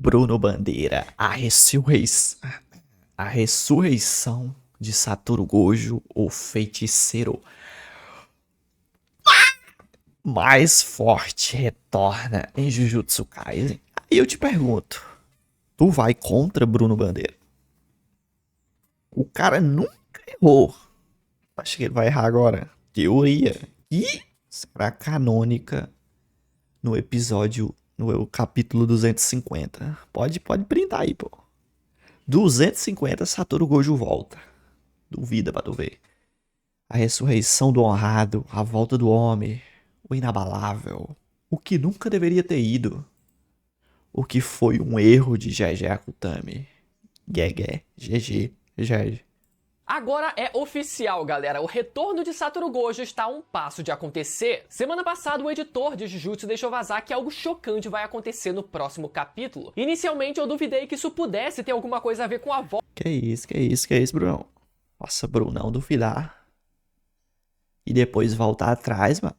Bruno Bandeira, a ressurreição de Satoru Gojo, o feiticeiro mais forte, retorna em Jujutsu Kaisen. Aí eu te pergunto, tu vai contra Bruno Bandeira? O cara nunca errou. Acho que ele vai errar agora. Teoria. E será canônica no episódio, no capítulo 250. Pode printar aí, pô. 250, Satoru Gojo volta. Duvida pra tu ver. A ressurreição do honrado, a volta do homem, o inabalável, o que nunca deveria ter ido, o que foi um erro de GG Akutami. GG. Agora é oficial, galera. O retorno de Satoru Gojo está a um passo de acontecer. Semana passada, o editor de Jujutsu deixou vazar que algo chocante vai acontecer no próximo capítulo. Inicialmente, eu duvidei que isso pudesse ter alguma coisa a ver com a volta. Que isso, Brunão? Nossa, Brunão, duvidar. E depois voltar atrás, mano.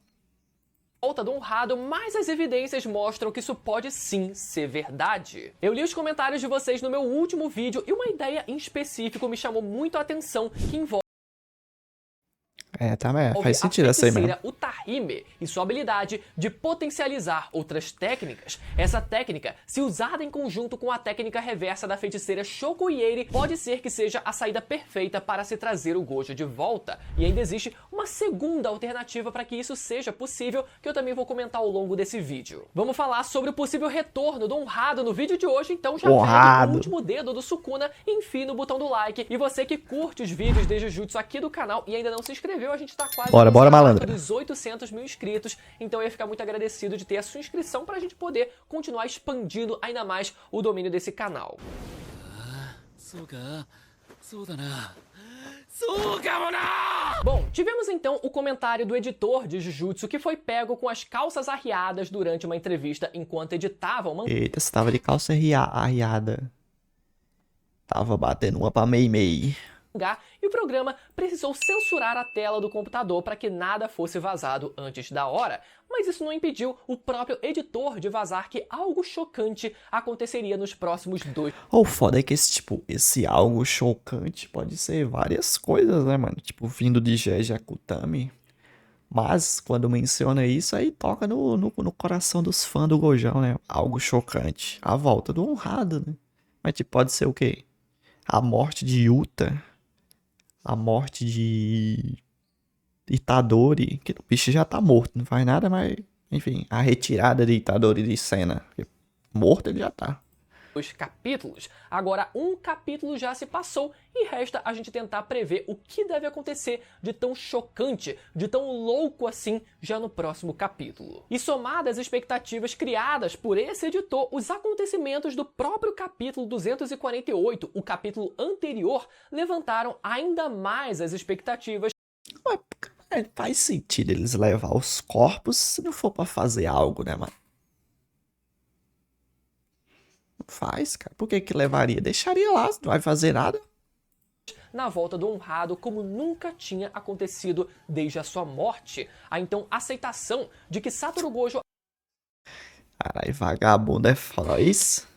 Volta do honrado, mas as evidências mostram que isso pode sim ser verdade. Eu li os comentários de vocês no meu último vídeo e uma ideia em específico me chamou muito a atenção, que envolve Faz sentido essa aí mesmo. o Tahime e sua habilidade de potencializar outras técnicas. Essa técnica, se usada em conjunto com a técnica reversa da feiticeira Shoko Ieri, pode ser que seja a saída perfeita para se trazer o Gojo de volta. E ainda existe uma segunda alternativa para que isso seja possível, que eu também vou comentar ao longo desse vídeo. Vamos falar sobre o possível retorno do honrado no vídeo de hoje, então já pega o último dedo do Sukuna e enfim no botão do like. E você que curte os vídeos de Jujutsu aqui do canal e ainda não se inscreveu, a gente tá quase bora, malandra, dos 800 mil inscritos, então eu ia ficar muito agradecido de ter a sua inscrição pra gente poder continuar expandindo ainda mais o domínio desse canal. Bom, tivemos então o comentário do editor de Jujutsu que foi pego com as calças arriadas durante uma entrevista enquanto editava uma... Eita, você tava de calça arriada. Tava batendo uma pra Mei. E o programa precisou censurar a tela do computador para que nada fosse vazado antes da hora. Mas isso não impediu o próprio editor de vazar que algo chocante aconteceria nos próximos 2... O foda é que esse algo chocante pode ser várias coisas, né, mano? Tipo, vindo de GG Akutami. Mas, quando menciona isso, aí toca no coração dos fãs do Gojão, né? Algo chocante. A volta do honrado, né? Mas, tipo, pode ser o quê? A morte de Yuta. A morte de Itadori, que o bicho já tá morto, não faz nada, mas enfim, a retirada de Itadori de cena, porque morto ele já tá. Os capítulos. Agora um capítulo já se passou e resta a gente tentar prever o que deve acontecer de tão chocante, de tão louco assim já no próximo capítulo. E somadas as expectativas criadas por esse editor, os acontecimentos do próprio capítulo 248, o capítulo anterior, levantaram ainda mais as expectativas. Mas faz sentido eles levar os corpos se não for pra fazer algo, né, mano? Faz, cara. Por que levaria? Deixaria lá, não vai fazer nada. Na volta do honrado como nunca tinha acontecido desde a sua morte. A então aceitação de que Satoru Gojo... Caralho, vagabundo é foda isso.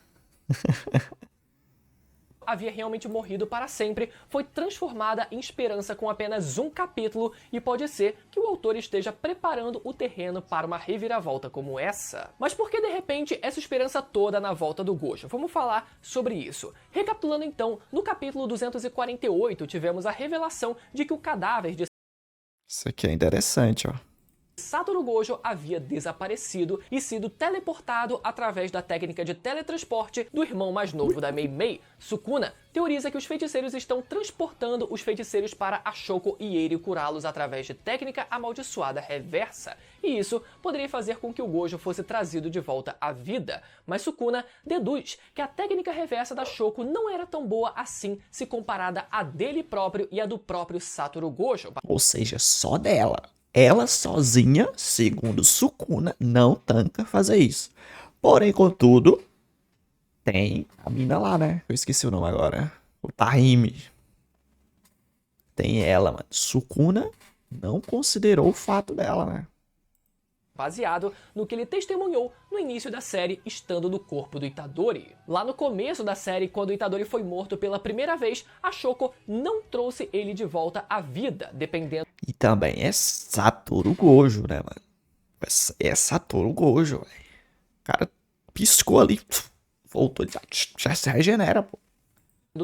havia realmente morrido para sempre, foi transformada em esperança com apenas um capítulo e pode ser que o autor esteja preparando o terreno para uma reviravolta como essa. Mas por que de repente essa esperança toda na volta do Gojo? Vamos falar sobre isso. Recapitulando então, no capítulo 248 tivemos a revelação de que o cadáver de Isso aqui é interessante, ó. Satoru Gojo havia desaparecido e sido teleportado através da técnica de teletransporte do irmão mais novo da Mei-Mei. Sukuna teoriza que os feiticeiros estão transportando os feiticeiros para a Shoko Ieri curá-los através de técnica amaldiçoada reversa. E isso poderia fazer com que o Gojo fosse trazido de volta à vida. Mas Sukuna deduz que a técnica reversa da Shoko não era tão boa assim se comparada à dele próprio e à do próprio Satoru Gojo. Ou seja, só dela. Ela sozinha, segundo Sukuna, não tanca fazer isso. Porém, contudo, tem a mina lá, né? Eu esqueci o nome agora. O Tahime. Tem ela, mano. Sukuna não considerou o fato dela, né? baseado no que ele testemunhou no início da série, estando no corpo do Itadori. Lá no começo da série, quando o Itadori foi morto pela primeira vez, a Shoko não trouxe ele de volta à vida, dependendo... E também é Satoru Gojo, né, mano? É Satoru Gojo, velho. O cara piscou ali, voltou, já se regenera, pô.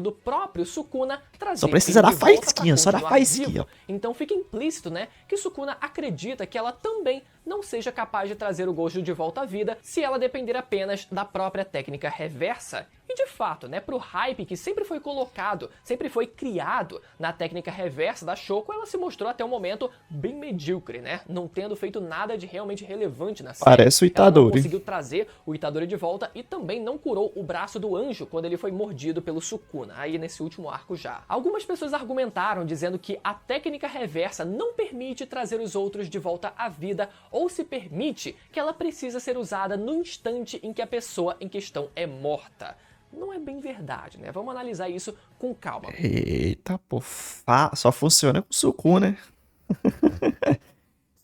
do próprio Sukuna trazer Só precisa ele dar de volta pra faísquinha, só dar continuar faísquinha. vivo. Então fica implícito, né, que Sukuna acredita que ela também não seja capaz de trazer o Gojo de volta à vida se ela depender apenas da própria técnica reversa. E de fato, né, pro hype que sempre foi colocado, sempre foi criado na técnica reversa da Shoko, ela se mostrou até o momento bem medíocre, né, não tendo feito nada de realmente relevante na série. Parece o Itadori. Ela não conseguiu trazer o Itadori de volta e também não curou o braço do anjo quando ele foi mordido pelo Sukuna, aí nesse último arco já. Algumas pessoas argumentaram dizendo que a técnica reversa não permite trazer os outros de volta à vida, ou se permite que ela precisa ser usada no instante em que a pessoa em questão é morta. Não é bem verdade, né? Vamos analisar isso com calma. Eita, pô, só funciona com o Sukuna, né?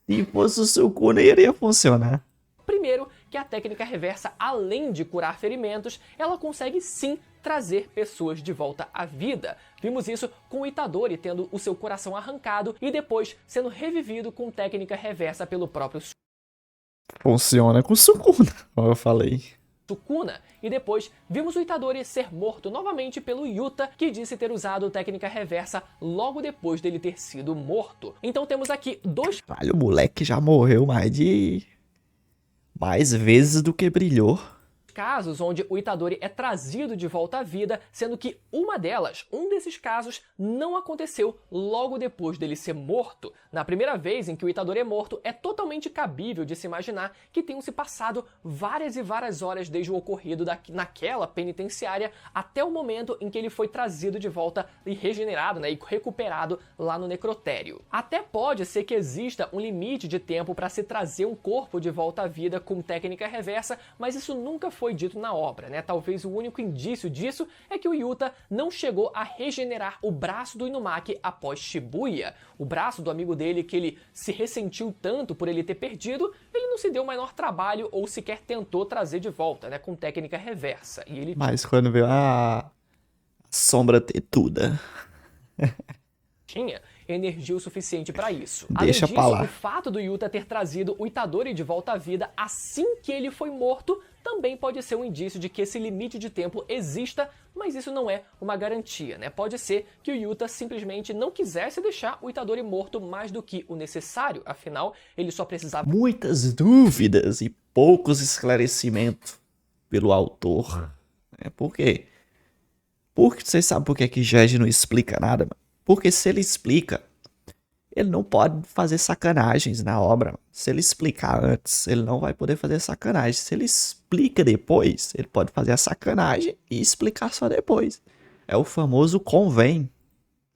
Se fosse o Sukuna, iria funcionar. Primeiro, que a técnica reversa, além de curar ferimentos, ela consegue sim trazer pessoas de volta à vida. Vimos isso com o Itadori tendo o seu coração arrancado e depois sendo revivido com técnica reversa pelo próprio Funciona com o Sukuna, como eu falei. Sukuna. E depois vimos o Itadori ser morto novamente pelo Yuta, que disse ter usado técnica reversa logo depois dele ter sido morto. Então temos aqui dois... Caralho, o moleque já morreu mais vezes do que brilhou. casos onde o Itadori é trazido de volta à vida, sendo que um desses casos não aconteceu logo depois dele ser morto. Na primeira vez em que o Itadori é morto, é totalmente cabível de se imaginar que tenham se passado várias e várias horas desde o ocorrido naquela penitenciária até o momento em que ele foi trazido de volta e regenerado, né, e recuperado lá no necrotério. Até pode ser que exista um limite de tempo para se trazer um corpo de volta à vida com técnica reversa, mas isso nunca foi dito na obra, né? Talvez o único indício disso é que o Yuta não chegou a regenerar o braço do Inumaki após Shibuya. O braço do amigo dele, que ele se ressentiu tanto por ele ter perdido, ele não se deu o menor trabalho ou sequer tentou trazer de volta, né? Com técnica reversa. E ele Mas quando veio a sombra tetuda, tinha energia o suficiente para isso. Deixa Além pra disso, lá. o fato do Yuta ter trazido o Itadori de volta à vida assim que ele foi morto também pode ser um indício de que esse limite de tempo exista, mas isso não é uma garantia, né? Pode ser que o Yuta simplesmente não quisesse deixar o Itadori morto mais do que o necessário, afinal, ele só precisava... Muitas dúvidas e poucos esclarecimentos pelo autor. Por quê? Porque vocês sabem por que Jeje não explica nada, mano? Porque se ele explica, ele não pode fazer sacanagens na obra. Se ele explicar antes, ele não vai poder fazer sacanagem. Se ele explica depois, ele pode fazer a sacanagem e explicar só depois. É o famoso convém.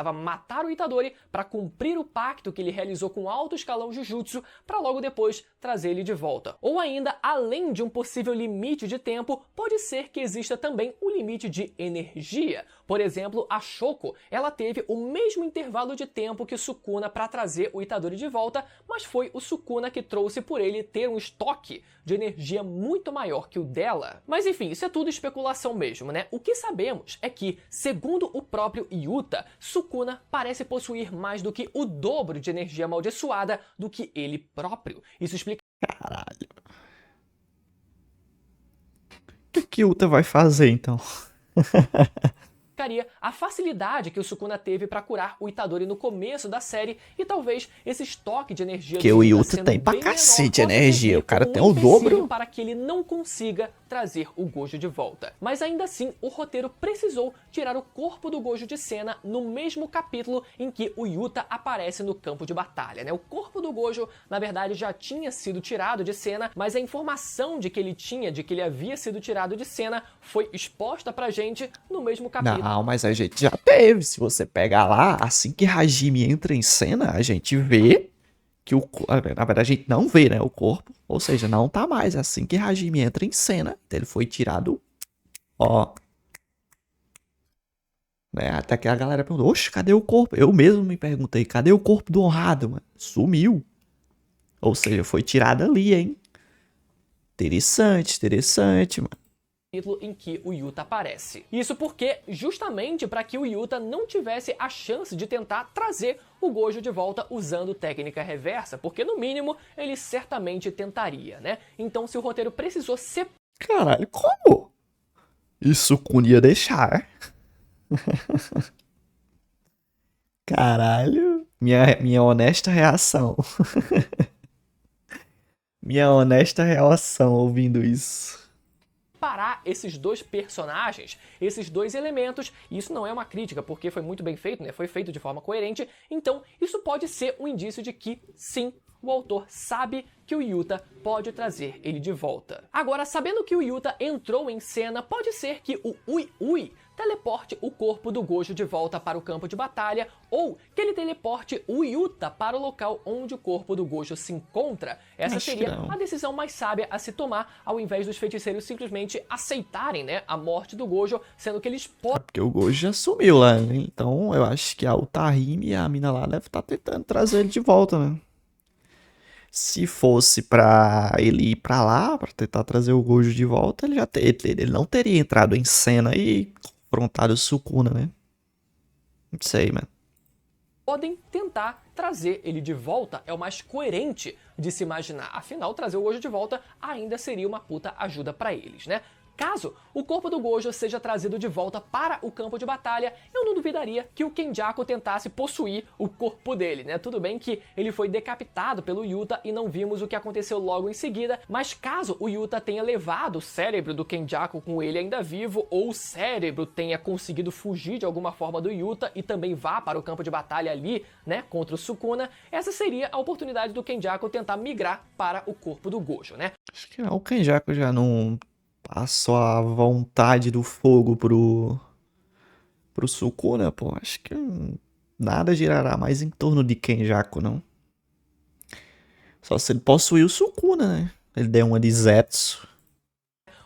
matar o Itadori para cumprir o pacto que ele realizou com o alto escalão Jujutsu para logo depois trazer ele de volta. Ou ainda, além de um possível limite de tempo, pode ser que exista também um limite de energia. Por exemplo, a Shoko, ela teve o mesmo intervalo de tempo que Sukuna para trazer o Itadori de volta, mas foi o Sukuna que trouxe por ele ter um estoque de energia muito maior que o dela. Mas enfim, isso é tudo especulação mesmo, né? O que sabemos é que, segundo o próprio Yuta, Sukuna parece possuir mais do que o dobro de energia amaldiçoada do que ele próprio. Isso explica... Caralho. O que o Yuta vai fazer, então? a facilidade que o Sukuna teve para curar o Itadori no começo da série e talvez esse estoque de energia Que o Yuta tem pra cacete energia, o cara tem o dobro. Para que ele não consiga trazer o Gojo de volta. Mas ainda assim, o roteiro precisou tirar o corpo do Gojo de cena no mesmo capítulo em que o Yuta aparece no campo de batalha, né? O corpo do Gojo, na verdade, já tinha sido tirado de cena, mas a informação de que ele havia sido tirado de cena foi exposta pra gente no mesmo capítulo. Não, mas a gente já teve. Se você pegar lá, assim que Hajime entra em cena, a gente vê que na verdade a gente não vê, né, o corpo, ou seja, não tá mais. Assim que Hajime entra em cena, então ele foi tirado, ó, né, até que a galera perguntou, oxe, cadê o corpo? Eu mesmo me perguntei, cadê o corpo do honrado, mano? Sumiu. Ou seja, foi tirada ali, hein? Interessante, mano. Capítulo em que o Yuta aparece. Isso porque, justamente para que o Yuta não tivesse a chance de tentar trazer o Gojo de volta usando técnica reversa, porque no mínimo ele certamente tentaria, né? Então se o roteiro precisou ser... Caralho, como? Isso ia deixar. Caralho. Minha honesta reação. Minha honesta reação ouvindo isso. Parar esses dois personagens, esses dois elementos, e isso não é uma crítica, porque foi muito bem feito, né? Foi feito de forma coerente, então isso pode ser um indício de que, sim, o autor sabe que o Yuta pode trazer ele de volta. Agora, sabendo que o Yuta entrou em cena, pode ser que o Ui Ui teleporte o corpo do Gojo de volta para o campo de batalha, ou que ele teleporte o Yuta para o local onde o corpo do Gojo se encontra. Essa seria a decisão mais sábia a se tomar, ao invés dos feiticeiros simplesmente aceitarem, né, a morte do Gojo, sendo que eles podem... Porque o Gojo já sumiu lá, né? Então eu acho que a Utahime e a mina lá devem estar tentando trazer ele de volta, né? Se fosse pra ele ir pra lá, pra tentar trazer o Gojo de volta, ele não teria entrado em cena e confrontado o Sukuna, né? Não sei, mano. Podem tentar trazer ele de volta, é o mais coerente de se imaginar. Afinal, trazer o Gojo de volta ainda seria uma puta ajuda pra eles, né? Caso o corpo do Gojo seja trazido de volta para o campo de batalha, eu não duvidaria que o Kenjaku tentasse possuir o corpo dele, né? Tudo bem que ele foi decapitado pelo Yuta e não vimos o que aconteceu logo em seguida, mas caso o Yuta tenha levado o cérebro do Kenjaku com ele ainda vivo, ou o cérebro tenha conseguido fugir de alguma forma do Yuta e também vá para o campo de batalha ali, né, contra o Sukuna, essa seria a oportunidade do Kenjaku tentar migrar para o corpo do Gojo, né? Acho que o Kenjaku já não passou a vontade do fogo pro Sukuna, pô. Acho que nada girará mais em torno de Kenjaku, não. Só se ele possuir o Sukuna, né? Ele der uma de Zetsu.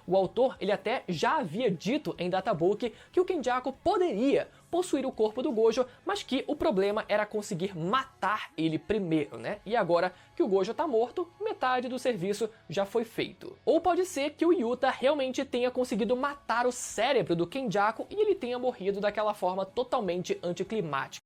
O autor, ele até já havia dito em Databook que o Kenjaku poderia possuir o corpo do Gojo, mas que o problema era conseguir matar ele primeiro, né? E agora que o Gojo tá morto, metade do serviço já foi feito. Ou pode ser que o Yuta realmente tenha conseguido matar o cérebro do Kenjaku e ele tenha morrido daquela forma totalmente anticlimática.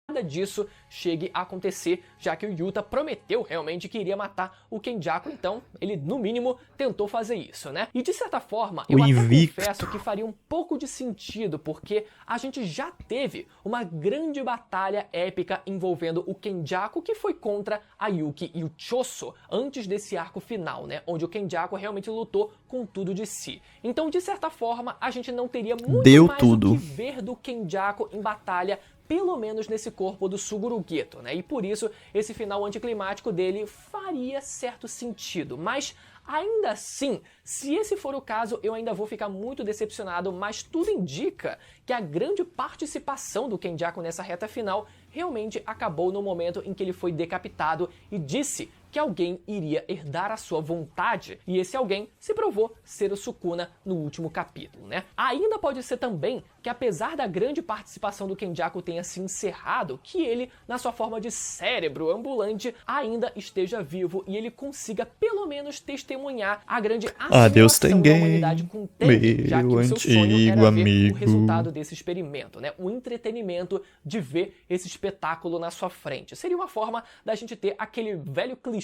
Nada disso chegue a acontecer, já que o Yuta prometeu realmente que iria matar o Kenjaku, então ele, no mínimo, tentou fazer isso, né? E de certa forma, eu até confesso que faria um pouco de sentido, porque a gente já teve uma grande batalha épica envolvendo o Kenjaku, que foi contra a Yuki e o Choso, antes desse arco final, né? Onde o Kenjaku realmente lutou com tudo de si. Então, de certa forma, a gente não teria muito mais o que ver do Kenjaku em batalha, pelo menos nesse corpo do Suguru Geto, né? E por isso, esse final anticlimático dele faria certo sentido. Mas, ainda assim, se esse for o caso, eu ainda vou ficar muito decepcionado, mas tudo indica que a grande participação do Kenjaku nessa reta final realmente acabou no momento em que ele foi decapitado e disse que alguém iria herdar a sua vontade, e esse alguém se provou ser o Sukuna no último capítulo, né? Ainda pode ser também que, apesar da grande participação do Kenjaku tenha se encerrado, que ele, na sua forma de cérebro ambulante, ainda esteja vivo e ele consiga pelo menos testemunhar a grande assimilação da humanidade com o tempo, já que o seu sonho era ver o resultado desse experimento, né? O entretenimento de ver esse espetáculo na sua frente. Seria uma forma da gente ter aquele velho clichê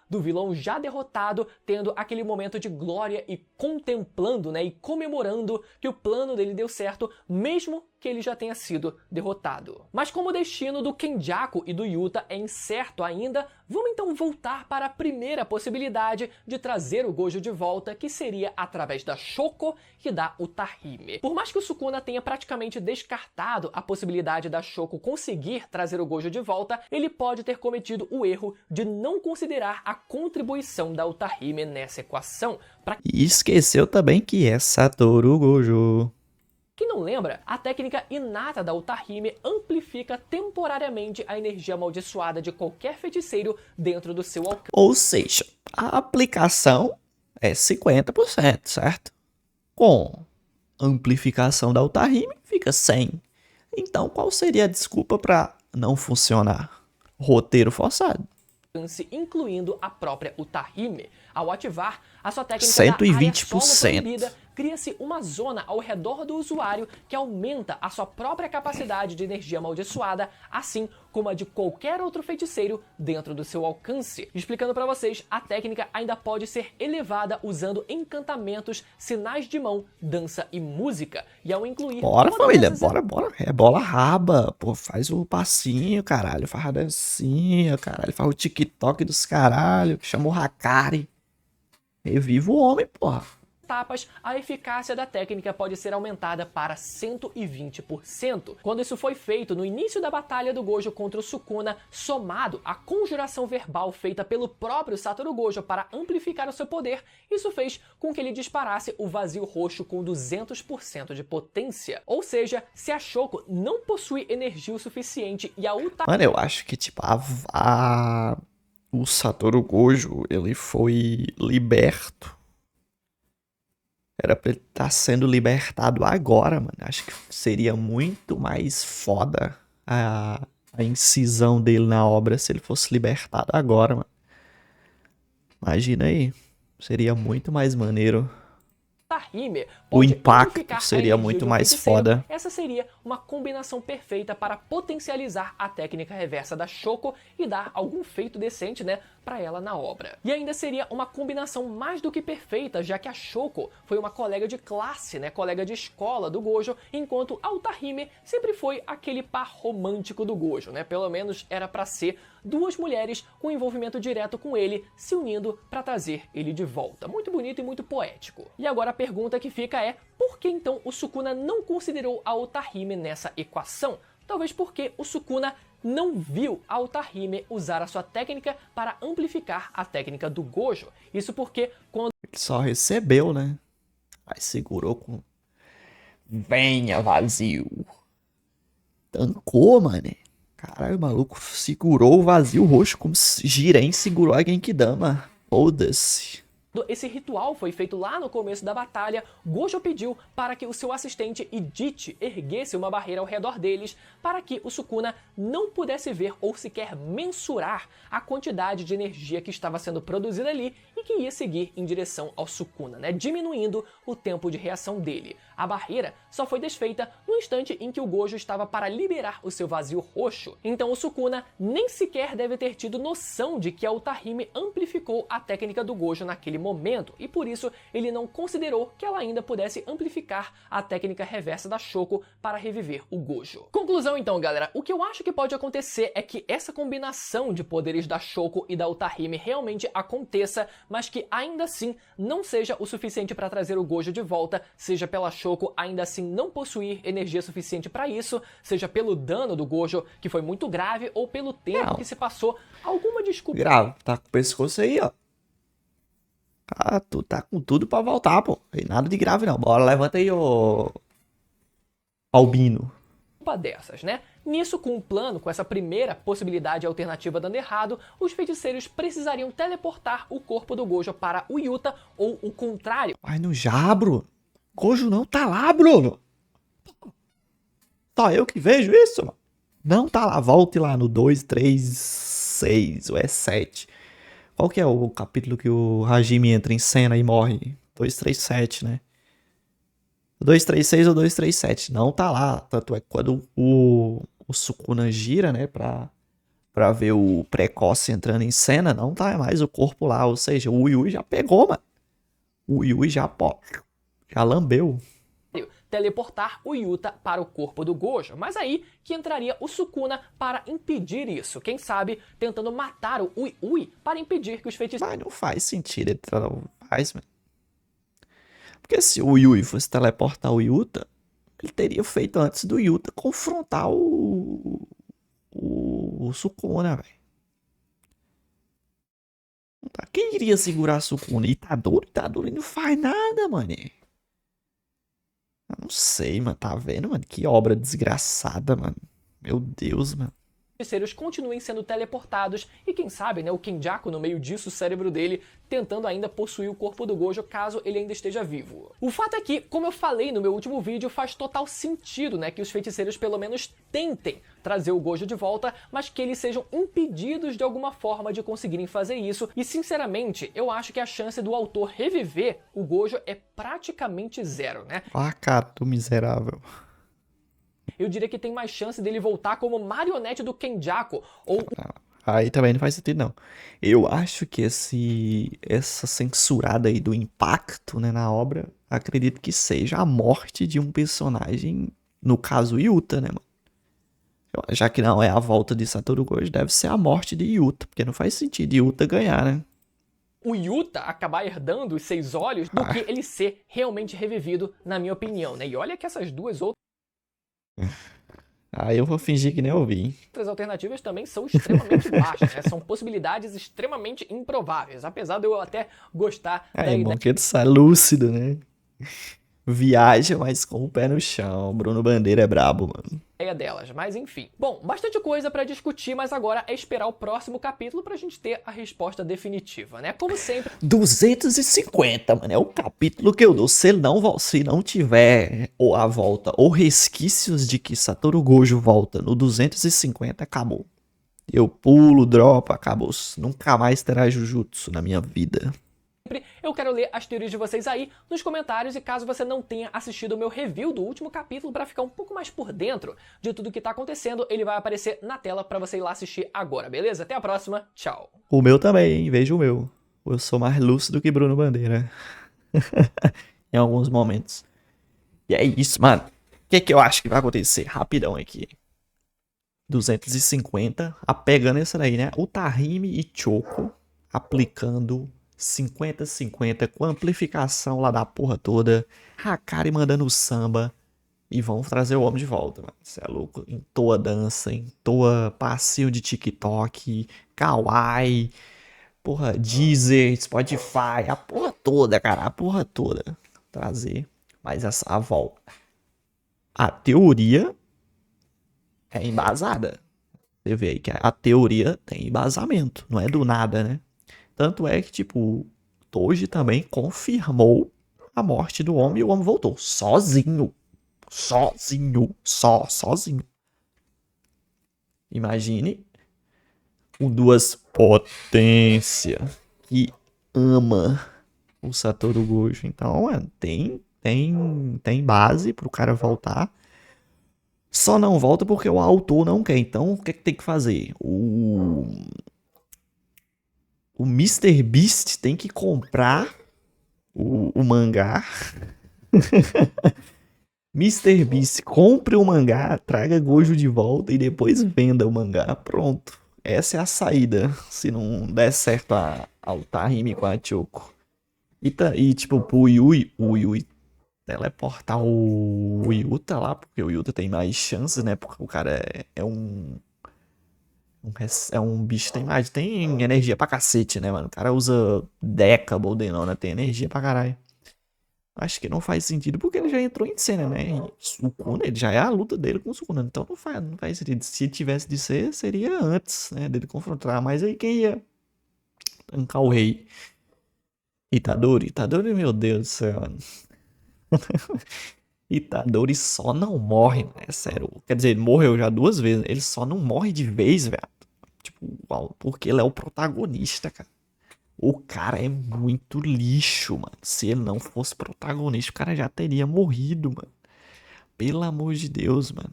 do vilão já derrotado, tendo aquele momento de glória e contemplando, né, e comemorando que o plano dele deu certo, mesmo que ele já tenha sido derrotado. Mas como o destino do Kenjaku e do Yuta é incerto ainda, vamos então voltar para a primeira possibilidade de trazer o Gojo de volta, que seria através da Shoko e da Utahime. Por mais que o Sukuna tenha praticamente descartado a possibilidade da Shoko conseguir trazer o Gojo de volta, ele pode ter cometido o erro de não considerar a contribuição da Utahime nessa equação. E esqueceu também que é Satoru Gojo. Quem não lembra, a técnica inata da Utahime amplifica temporariamente a energia amaldiçoada de qualquer feiticeiro dentro do seu alcance. Ou seja, a aplicação é 50%, certo? Com amplificação da Utahime fica 100%. Então qual seria a desculpa para não funcionar? Roteiro forçado. alcance, incluindo a própria Utahime. Ao ativar a sua técnica da área solo 120%. proibida, cria-se uma zona ao redor do usuário que aumenta a sua própria capacidade de energia amaldiçoada, assim como a de qualquer outro feiticeiro dentro do seu alcance. Explicando pra vocês, a técnica ainda pode ser elevada usando encantamentos, sinais de mão, dança e música. E ao incluir... Bora, todas família, essas bora. É bola raba, pô, faz o passinho, caralho, faz a dancinha, caralho, faz o TikTok dos caralho, chama o Hakari. Reviva o homem, porra. etapas, a eficácia da técnica pode ser aumentada para 120%. Quando isso foi feito no início da batalha do Gojo contra o Sukuna, somado à conjuração verbal feita pelo próprio Satoru Gojo para amplificar o seu poder, isso fez com que ele disparasse o vazio roxo com 200% de potência. Ou seja, se a Shoko não possui energia o suficiente e a Utahime... Mano, eu acho que, tipo, o Satoru Gojo, ele foi liberto. Era pra ele estar sendo libertado agora, mano. Acho que seria muito mais foda a incisão dele na obra se ele fosse libertado agora, mano. Imagina aí. Seria muito mais maneiro. Utahime O pode impacto amplificar seria a energia muito de um mais feiticeiro. foda. Essa seria uma combinação perfeita para potencializar a técnica reversa da Shoko e dar algum feito decente, né, para ela na obra. E ainda seria uma combinação mais do que perfeita, já que a Shoko foi uma colega de classe, né, colega de escola do Gojo, enquanto a Utahime sempre foi aquele par romântico do Gojo, né? Pelo menos era para ser duas mulheres com envolvimento direto com ele, se unindo para trazer ele de volta. Muito bonito e muito poético. E agora a pergunta que fica é: por que então o Sukuna não considerou a Utahime nessa equação? Talvez porque o Sukuna não viu a Utahime usar a sua técnica para amplificar a técnica do Gojo. Isso porque quando Ele só recebeu, né? Aí segurou com... Venha, vazio. Tancou, mano. Caralho, o maluco segurou o vazio roxo como se Jiren segurou a Genkidama. Foda-se. esse ritual foi feito lá no começo da batalha, Gojo pediu para que o seu assistente Idichi erguesse uma barreira ao redor deles para que o Sukuna não pudesse ver ou sequer mensurar a quantidade de energia que estava sendo produzida ali e que ia seguir em direção ao Sukuna, né, diminuindo o tempo de reação dele. A barreira só foi desfeita no instante em que o Gojo estava para liberar o seu vazio roxo. Então o Sukuna nem sequer deve ter tido noção de que a Utahime amplificou a técnica do Gojo naquele momento, e por isso ele não considerou que ela ainda pudesse amplificar a técnica reversa da Shoko para reviver o Gojo. Conclusão então, galera, o que eu acho que pode acontecer é que essa combinação de poderes da Shoko e da Utahime realmente aconteça, mas que ainda assim não seja o suficiente para trazer o Gojo de volta, seja pela Shoko ainda assim não possuir energia suficiente para isso, seja pelo dano do Gojo, que foi muito grave, ou pelo tempo que se passou. Alguma desculpa. Grave, tá com o pescoço aí, ó. Ah, tu tá com tudo pra voltar, pô. Tem nada de grave, não. Bora, levanta aí, ô... Albino. Dessas, né? Nisso, com um plano, com essa primeira possibilidade alternativa dando errado, os feiticeiros precisariam teleportar o corpo do Gojo para o Yuta, ou o contrário. Mas no já, Bruno. Gojo não tá lá, Bruno. Só eu que vejo isso, mano. Não tá lá. Volte lá no 2, 3, 6 ou é 7. Qual que é o capítulo que o Hajime entra em cena e morre? 237, né? 236 ou 237. Não tá lá. Tanto é que quando o Sukuna gira, né? Pra ver o Precoce entrando em cena, não tá mais o corpo lá. Ou seja, o Yui já pegou, mano. O Yui já lambeu. Teleportar o Yuta para o corpo do Gojo, mas aí que entraria o Sukuna para impedir isso, quem sabe tentando matar o Ui para impedir que os feiticeiros... Mas não faz sentido, ele não faz, mano. Porque se o Yui fosse teleportar o Yuta, ele teria feito antes do Yuta confrontar o Sukuna, velho. Quem iria segurar a Sukuna? Itadori não faz nada, mano. Eu não sei, mano. Tá vendo, mano? Que obra desgraçada, mano. Meu Deus, mano. feiticeiros continuem sendo teleportados e quem sabe, né, o Kenjaku no meio disso, o cérebro dele, tentando ainda possuir o corpo do Gojo caso ele ainda esteja vivo. O fato é que, como eu falei no meu último vídeo, faz total sentido, né, que os feiticeiros pelo menos tentem trazer o Gojo de volta, mas que eles sejam impedidos de alguma forma de conseguirem fazer isso, e sinceramente, eu acho que a chance do autor reviver o Gojo é praticamente zero, né? Ah, cara, do miserável. Eu diria que tem mais chance dele voltar como marionete do Kenjaku, ou Aí também não faz sentido, não. Eu acho que essa censurada aí do impacto, né, na obra, acredito que seja a morte de um personagem, no caso Yuta, né, mano? Já que não é a volta de Satoru Gojo, deve ser a morte de Yuta, porque não faz sentido Yuta ganhar, né? o Yuta acabar herdando os 6 olhos do que ele ser realmente revivido, na minha opinião, né? E olha que essas duas Aí eu vou fingir que nem ouvi, hein? outras alternativas também são extremamente baixas, né? São possibilidades extremamente improváveis, apesar de eu até gostar da Aí, bom, que ele sai lúcido, né? Viaja, mas com o pé no chão. Bruno Bandeira é brabo, mano. ideia delas, mas enfim. Bom, bastante coisa pra discutir, mas agora é esperar o próximo capítulo pra gente ter a resposta definitiva, né? Como sempre, 250, mano, é o capítulo que eu dou. Se não tiver ou a volta ou resquícios de que Satoru Gojo volta no 250, acabou. Eu pulo, dropo, acabou. Nunca mais terá Jujutsu na minha vida. eu quero ler as teorias de vocês aí nos comentários e caso você não tenha assistido o meu review do último capítulo para ficar um pouco mais por dentro de tudo que tá acontecendo, ele vai aparecer na tela para você ir lá assistir agora, beleza? Até a próxima, tchau! O meu também, hein? Veja o meu. Eu sou mais lúcido que Bruno Bandeira. Em alguns momentos. E é isso, mano. O que é que eu acho que vai acontecer? Rapidão aqui. 250, pegando essa daí, né? O Tahime e Choco aplicando 50-50 com amplificação lá da porra toda. Hakari mandando o samba. E vão trazer o homem de volta, mano. Você é louco. Entoa dança, entoa passinho de TikTok, Kawaii, porra, Deezer, Spotify, a porra toda, cara. A porra toda. Trazer. Mas a volta. A teoria é embasada. Você vê aí que a teoria tem embasamento. Não é do nada, né? Tanto é que, tipo, Toji também confirmou a morte do homem e o homem voltou. Sozinho. Sozinho. Imagine duas potências que ama o Satoru Gojo. Então, tem base pro cara voltar. Só não volta porque o autor não quer. Então, o que é que tem que fazer? O Mr. Beast tem que comprar o mangá. Mr. Beast, compre o mangá, traga Gojo de volta e depois venda o mangá. Pronto. Essa é a saída, se não der certo ao Tahime com a Choco. E tipo, pro Yui teleportar o Yuta lá, porque o Yuta tem mais chances, né? Porque o cara é um bicho que tem energia pra cacete, né, mano? O cara usa Deca, Boldenona, tem energia pra caralho. Acho que não faz sentido porque ele já entrou em cena, né? E Sukuna, ele já é a luta dele com o Sukuna. Então não faz sentido. Se tivesse de ser, seria antes, né? Dele confrontar. Mas aí quem ia tancar o rei? Itadori, meu Deus do céu, mano. Itadori só não morre, né? Sério. Quer dizer, ele morreu já 2 vezes. Ele só não morre de vez, velho. Tipo, porque ele é o protagonista, cara. O cara é muito lixo, mano. Se ele não fosse protagonista, o cara já teria morrido, mano. Pelo amor de Deus, mano.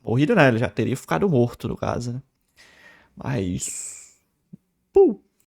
Morrido não, ele já teria ficado morto, no caso, né? Mas... Pum.